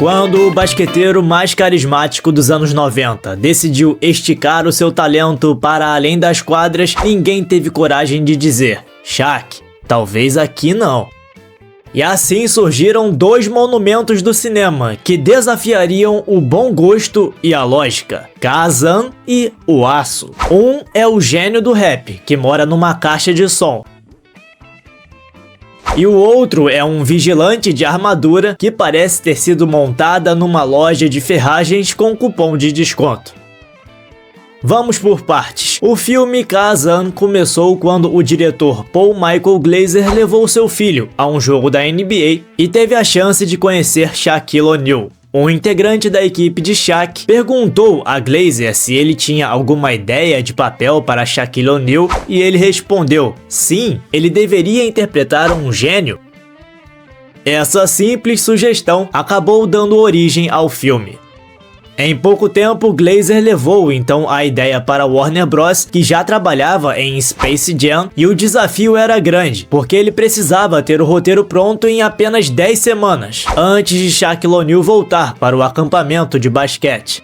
Quando o basqueteiro mais carismático dos anos 90 decidiu esticar o seu talento para além das quadras, ninguém teve coragem de dizer: Shaq, talvez aqui não. E assim surgiram dois monumentos do cinema que desafiariam o bom gosto e a lógica: Kazan e o Aço. Um é o gênio do rap, que mora numa caixa de som. E o outro é um vigilante de armadura que parece ter sido montada numa loja de ferragens com cupom de desconto. Vamos por partes. O filme Kazan começou quando o diretor Paul Michael Glazer levou seu filho a um jogo da NBA e teve a chance de conhecer Shaquille O'Neal. Um integrante da equipe de Shaq perguntou a Glazer se ele tinha alguma ideia de papel para Shaquille O'Neal e ele respondeu: sim, ele deveria interpretar um gênio. Essa simples sugestão acabou dando origem ao filme. Em pouco tempo, Glazer levou então a ideia para Warner Bros., que já trabalhava em Space Jam, e o desafio era grande, porque ele precisava ter o roteiro pronto em apenas 10 semanas, antes de Shaquille O'Neal voltar para o acampamento de basquete.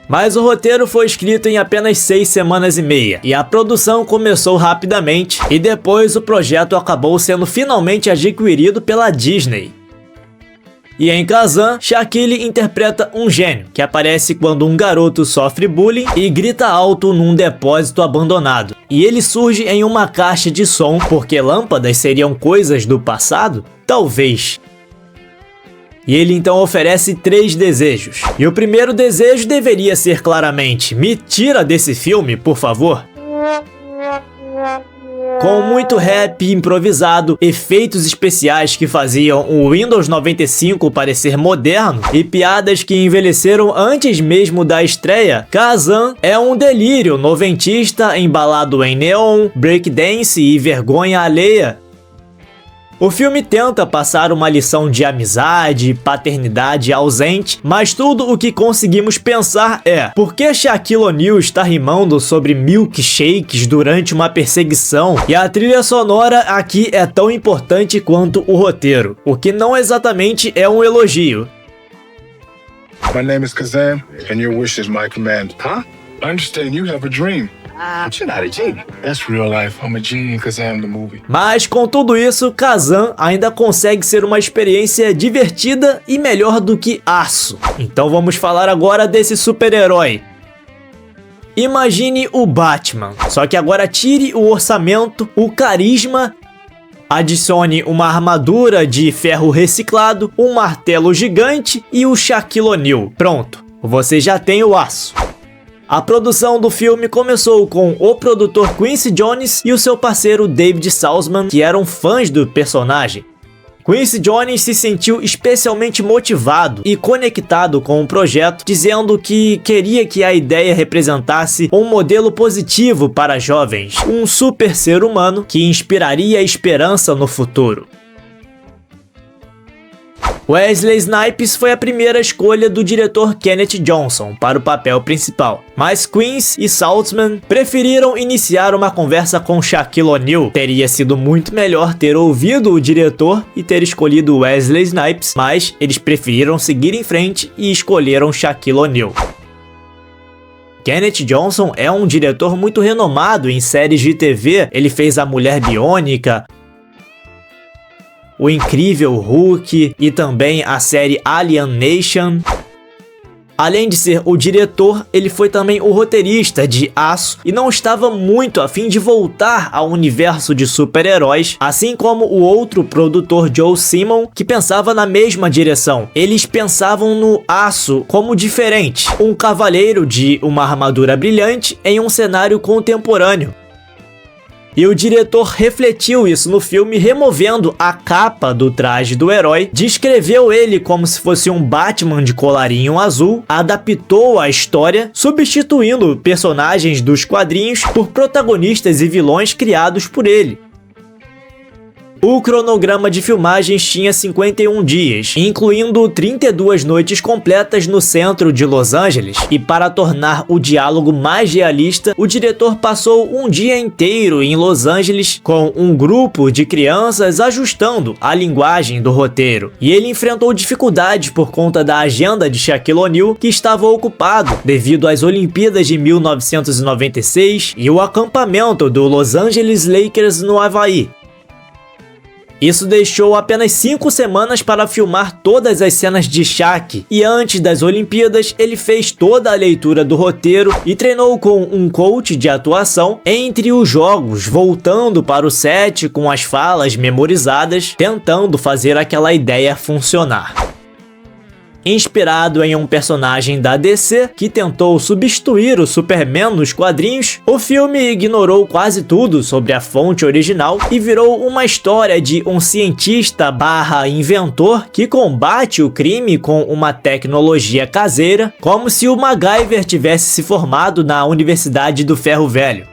Mas o roteiro foi escrito em apenas 6 semanas e meia, e a produção começou rapidamente, e depois o projeto acabou sendo finalmente adquirido pela Disney. E em Kazan, Shaquille interpreta um gênio, que aparece quando um garoto sofre bullying e grita alto num depósito abandonado. E ele surge em uma caixa de som, porque lâmpadas seriam coisas do passado? Talvez. E ele então oferece 3 desejos. E o primeiro desejo deveria ser claramente: me tira desse filme, por favor. Com muito rap improvisado, efeitos especiais que faziam o Windows 95 parecer moderno e piadas que envelheceram antes mesmo da estreia, Kazan é um delírio noventista embalado em neon, breakdance e vergonha alheia. O filme tenta passar uma lição de amizade, paternidade ausente, mas tudo o que conseguimos pensar é: por que Shaquille O'Neal está rimando sobre milkshakes durante uma perseguição? E a trilha sonora aqui é tão importante quanto o roteiro, o que não exatamente é um elogio. My name is Kazan, and your wish is my command. Huh? I understand you have a dream. But you're not a genie. That's real life. I'm a genie in Kazan the movie. Mas com tudo isso, Kazan ainda consegue ser uma experiência divertida e melhor do que Aço. Então vamos falar agora desse super-herói. Imagine o Batman, só que agora tire o orçamento, o carisma, adicione uma armadura de ferro reciclado, um martelo gigante e o Shaquille O'Neal. Pronto, você já tem o Aço. A produção do filme começou com o produtor Quincy Jones e o seu parceiro David Salzman, que eram fãs do personagem. Quincy Jones se sentiu especialmente motivado e conectado com o projeto, dizendo que queria que a ideia representasse um modelo positivo para jovens, um super ser humano que inspiraria esperança no futuro. Wesley Snipes foi a primeira escolha do diretor Kenneth Johnson para o papel principal, mas Quincy e Saltzman preferiram iniciar uma conversa com Shaquille O'Neal. Teria sido muito melhor ter ouvido o diretor e ter escolhido Wesley Snipes, mas eles preferiram seguir em frente e escolheram Shaquille O'Neal. Kenneth Johnson é um diretor muito renomado em séries de TV, ele fez A Mulher Biônica, O Incrível Hulk e também a série Alien Nation. Além de ser o diretor, ele foi também o roteirista de Aço e não estava muito a fim de voltar ao universo de super-heróis, assim como o outro produtor Joe Simon, que pensava na mesma direção. Eles pensavam no Aço como diferente, um cavaleiro de uma armadura brilhante em um cenário contemporâneo. E o diretor refletiu isso no filme, removendo a capa do traje do herói, descreveu ele como se fosse um Batman de colarinho azul, adaptou a história, substituindo personagens dos quadrinhos por protagonistas e vilões criados por ele. O cronograma de filmagens tinha 51 dias, incluindo 32 noites completas no centro de Los Angeles, e para tornar o diálogo mais realista, o diretor passou um dia inteiro em Los Angeles com um grupo de crianças ajustando a linguagem do roteiro, e ele enfrentou dificuldades por conta da agenda de Shaquille O'Neal, que estava ocupado devido às Olimpíadas de 1996 e o acampamento do Los Angeles Lakers no Havaí. Isso deixou apenas 5 semanas para filmar todas as cenas de Shaq, e antes das Olimpíadas ele fez toda a leitura do roteiro e treinou com um coach de atuação entre os jogos, voltando para o set com as falas memorizadas, tentando fazer aquela ideia funcionar. Inspirado em um personagem da DC que tentou substituir o Superman nos quadrinhos, o filme ignorou quase tudo sobre a fonte original e virou uma história de um cientista / inventor que combate o crime com uma tecnologia caseira, como se o MacGyver tivesse se formado na Universidade do Ferro Velho.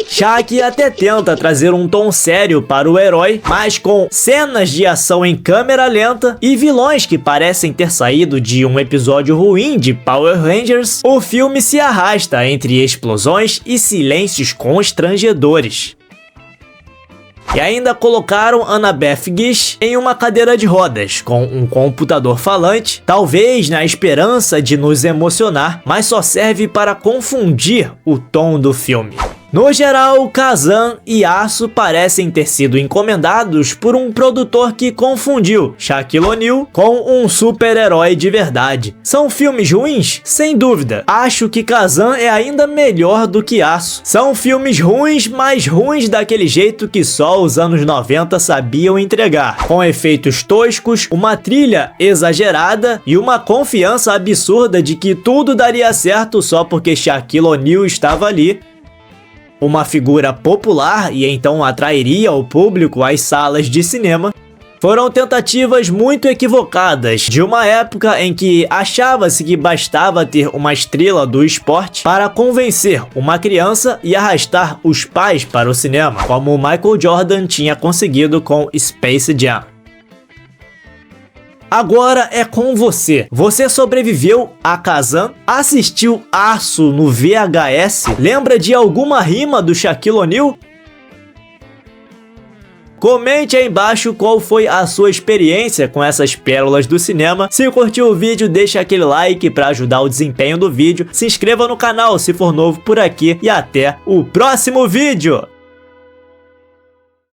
Shaq até tenta trazer um tom sério para o herói, mas com cenas de ação em câmera lenta e vilões que parecem ter saído de um episódio ruim de Power Rangers, o filme se arrasta entre explosões e silêncios constrangedores. E ainda colocaram Annabeth Gish em uma cadeira de rodas, com um computador falante, talvez na esperança de nos emocionar, mas só serve para confundir o tom do filme. No geral, Kazan e Aço parecem ter sido encomendados por um produtor que confundiu Shaquille O'Neal com um super-herói de verdade. São filmes ruins? Sem dúvida. Acho que Kazan é ainda melhor do que Aço. São filmes ruins, mas ruins daquele jeito que só os anos 90 sabiam entregar, com efeitos toscos, uma trilha exagerada e uma confiança absurda de que tudo daria certo só porque Shaquille O'Neal estava ali. Uma figura popular e então atrairia o público às salas de cinema. Foram tentativas muito equivocadas de uma época em que achava-se que bastava ter uma estrela do esporte para convencer uma criança e arrastar os pais para o cinema, como Michael Jordan tinha conseguido com Space Jam. Agora é com você. Você sobreviveu a Kazan? Assistiu Aço no VHS? Lembra de alguma rima do Shaquille O'Neal? Comente aí embaixo qual foi a sua experiência com essas pérolas do cinema. Se curtiu o vídeo, deixa aquele like para ajudar o desempenho do vídeo. Se inscreva no canal se for novo por aqui e até o próximo vídeo!